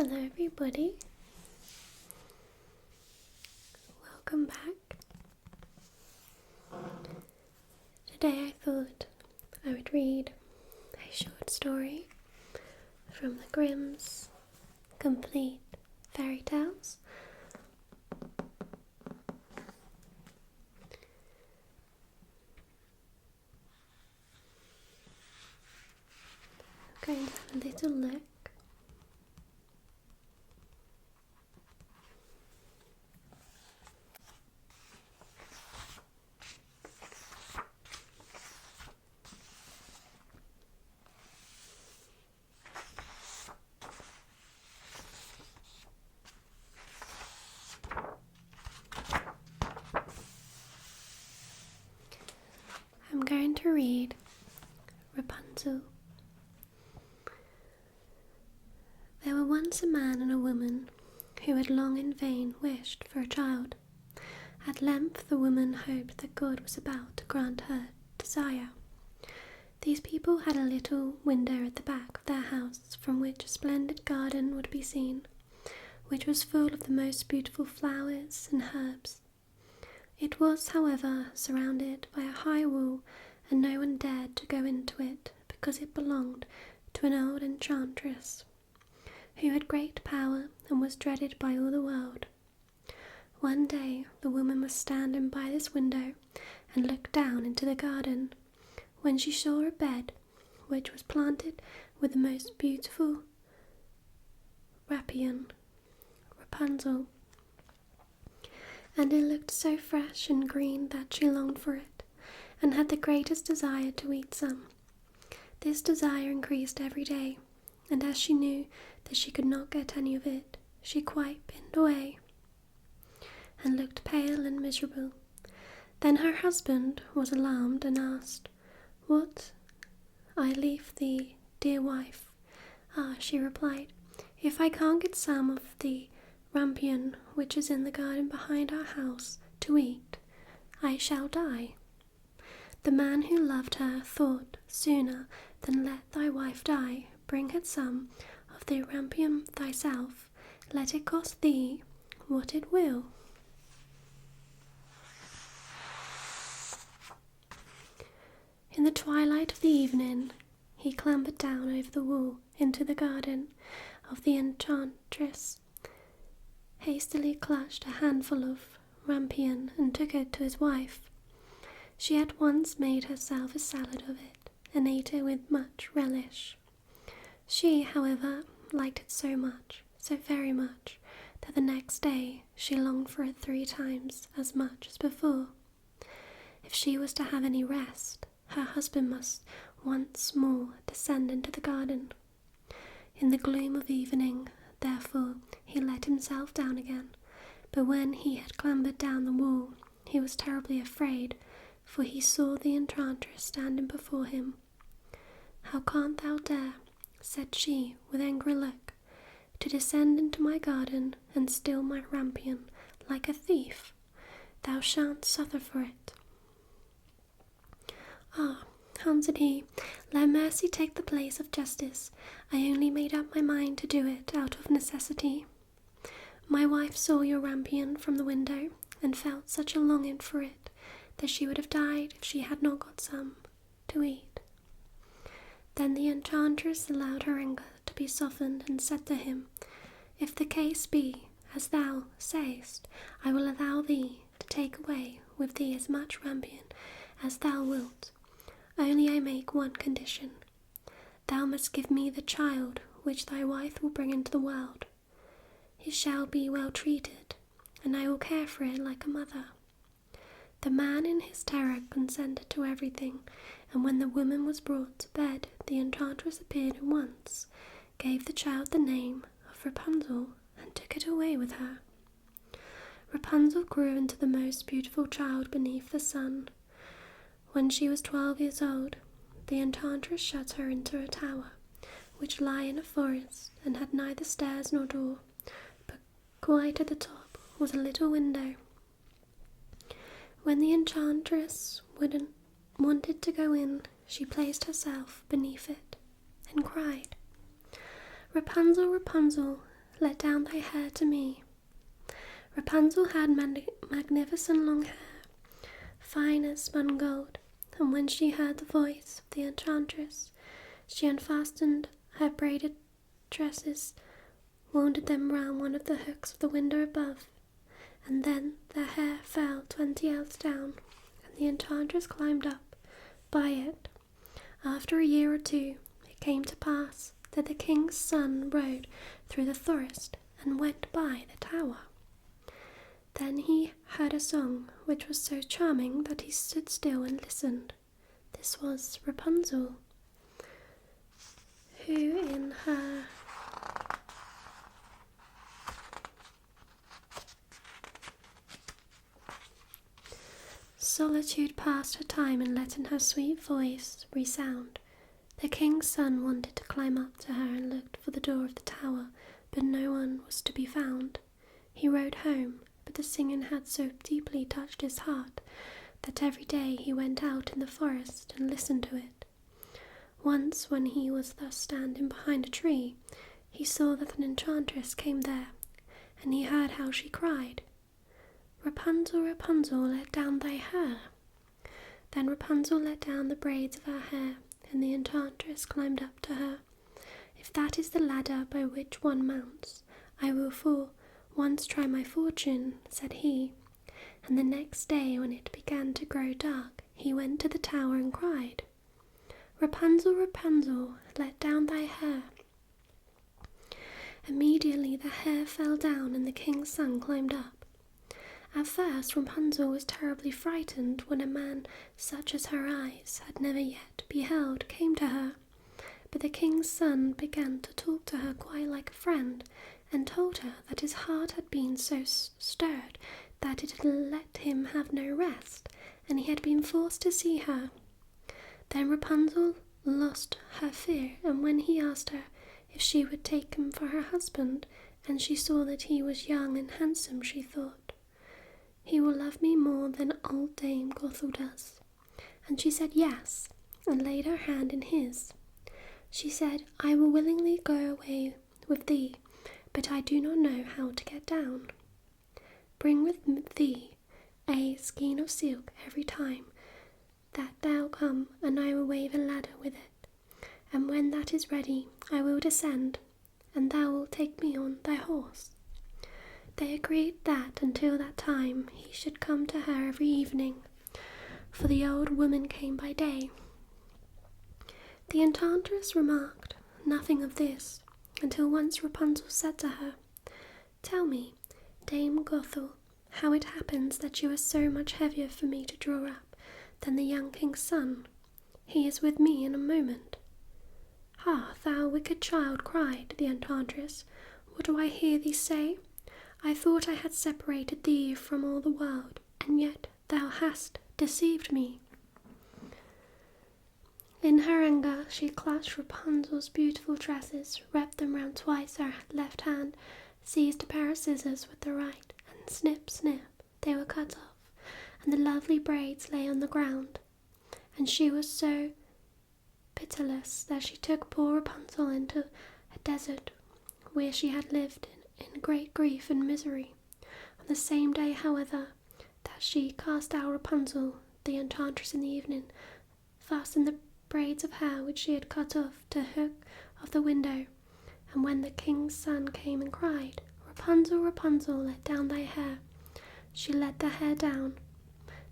Hello everybody, welcome back. Today I thought I would read a short story from the Grimm's complete fairy tales. I'm going to have a little look. I'm going to read Rapunzel. There were once a man and a woman who had long in vain wished for a child. At length the woman hoped that God was about to grant her desire. These people had a little window at the back of their house from which a splendid garden would be seen, which was full of the most beautiful flowers and herbs. It was, however, surrounded by a high wall, and no one dared to go into it because it belonged to an old enchantress who had great power and was dreaded by all the world. One day the woman was standing by this window and looked down into the garden, when she saw a bed which was planted with the most beautiful rampion, Rapunzel, and it looked so fresh and green that she longed for it, and had the greatest desire to eat some. This desire increased every day, and as she knew that she could not get any of it, she quite pined away, and looked pale and miserable. Then her husband was alarmed and asked, "What? I leave thee, dear wife?" "Ah," she replied, "if I can't get some of the rampion which is in the garden behind our house to eat, I shall die." The man who loved her thought, "Sooner than let thy wife die, bring her some of the rampion thyself, let it cost thee what it will." In the twilight of the evening, he clambered down over the wall into the garden of the enchantress, hastily clutched a handful of rampion and took it to his wife. She at once made herself a salad of it and ate it with much relish. She, however, liked it so very much, that the next day she longed for it 3 times as much as before. If she was to have any rest, her husband must once more descend into the garden. In the gloom of evening, therefore, he let himself down again, but when he had clambered down the wall, he was terribly afraid, for he saw the enchantress standing before him. "How canst thou dare," said she with angry look, "to descend into my garden and steal my rampion like a thief? Thou shan't suffer for it." "Ah," answered he, "let mercy take the place of justice. I only made up my mind to do it out of necessity. My wife saw your rampion from the window and felt such a longing for it that she would have died if she had not got some to eat." Then the enchantress allowed her anger to be softened and said to him, "If the case be as thou sayest, I will allow thee to take away with thee as much rampion as thou wilt. Only I make one condition. Thou must give me the child which thy wife will bring into the world. It shall be well treated, and I will care for it like a mother." The man in his terror consented to everything, and when the woman was brought to bed, the enchantress appeared at once, gave the child the name of Rapunzel, and took it away with her. Rapunzel grew into the most beautiful child beneath the sun. When she was 12 years old, the enchantress shut her into a tower, which lay in a forest, and had neither stairs nor door, but quite at the top was a little window. When the enchantress wanted to go in, she placed herself beneath it and cried, "Rapunzel, Rapunzel, let down thy hair to me. Rapunzel had magnificent long hair, fine as spun gold, and when she heard the voice of the enchantress, she unfastened her braided tresses, wound them round one of the hooks of the window above, and then their hair fell 20 ells down, and the enchantress climbed up by it. After a year or two, it came to pass that the king's son rode through the forest and went by the tower. Then he heard a song which was so charming that he stood still and listened. This was Rapunzel, who in her solitude passed her time in letting her sweet voice resound. The king's son wanted to climb up to her and looked for the door of the tower, but no one was to be found. He rode home, but the singing had so deeply touched his heart that every day he went out in the forest and listened to it. Once, when he was thus standing behind a tree, he saw that an enchantress came there, and he heard how she cried, "Rapunzel, Rapunzel, let down thy hair." Then Rapunzel let down the braids of her hair, and the enchantress climbed up to her. "If that is the ladder by which one mounts, I will for once try my fortune," said he. And the next day, when it began to grow dark, he went to the tower and cried, "Rapunzel, Rapunzel, let down thy hair." Immediately the hair fell down and the king's son climbed up. At first Rapunzel was terribly frightened when a man such as her eyes had never yet beheld came to her, but the king's son began to talk to her quite like a friend, and told her that his heart had been so stirred that it had let him have no rest, and he had been forced to see her. Then Rapunzel lost her fear, and when he asked her if she would take him for her husband, and she saw that he was young and handsome, she thought, "He will love me more than old Dame Gothel does." And she said yes, and laid her hand in his. She said, "I will willingly go away with thee, but I do not know how to get down. Bring with thee a skein of silk every time that thou come, and I will weave a ladder with it. And when that is ready, I will descend, and thou wilt take me on thy horse." They agreed that until that time he should come to her every evening, for the old woman came by day. The enchantress remarked nothing of this, until once Rapunzel said to her, "Tell me, Dame Gothel, how it happens that you are so much heavier for me to draw up than the young king's son. He is with me in a moment." "Ah, thou wicked child," cried the enchantress, "what do I hear thee say? I thought I had separated thee from all the world, and yet thou hast deceived me." In her anger she clutched Rapunzel's beautiful tresses, wrapped them round twice her left hand, seized a pair of scissors with the right, and snip, snip, they were cut off, and the lovely braids lay on the ground. And she was so pitiless that she took poor Rapunzel into a desert, where she had lived in great grief and misery. On the same day, however, that she cast out Rapunzel, the enchantress in the evening fastened the braids of hair which she had cut off to the hook of the window, and when the king's son came and cried, "Rapunzel, Rapunzel, let down thy hair," she let the hair down.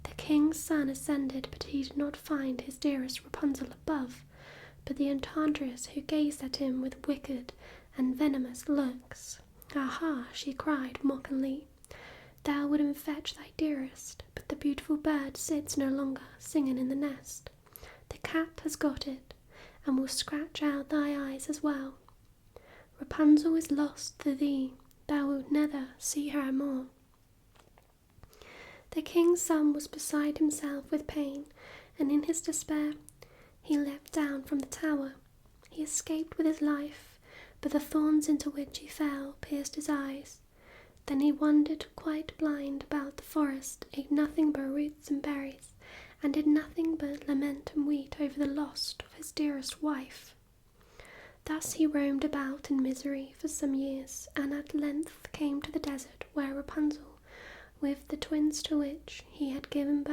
The king's son ascended, but he did not find his dearest Rapunzel above, but the enchantress, who gazed at him with wicked and venomous looks. "Aha," she cried mockingly, "thou wouldst fetch thy dearest, but the beautiful bird sits no longer singing in the nest. The cat has got it, and will scratch out thy eyes as well. Rapunzel is lost to thee, thou wilt never see her more." The king's son was beside himself with pain, and in his despair he leapt down from the tower. He escaped with his life, but the thorns into which he fell pierced his eyes. Then he wandered quite blind about the forest, ate nothing but roots and berries, and did nothing but lament and weep over the loss of his dearest wife. Thus he roamed about in misery for some years, and at length came to the desert where Rapunzel, with the twins to which she had given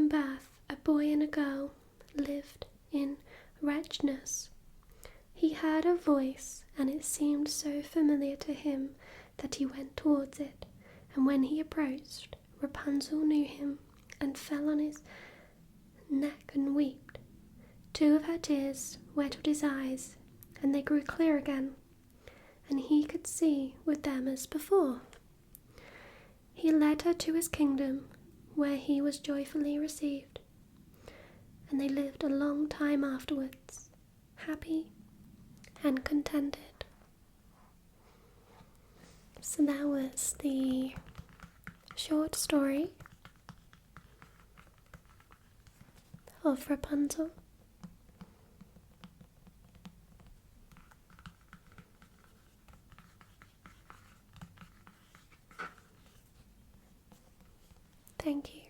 birth, a boy and a girl, lived in wretchedness. He heard a voice, and it seemed so familiar to him that he went towards it, and when he approached, Rapunzel knew him, and fell on his neck and wept. 2 of her tears wetted his eyes, and they grew clear again, and he could see with them as before. He led her to his kingdom, where he was joyfully received, and they lived a long time afterwards, happy and contented. So that was the short story of Rapunzel. Thank you.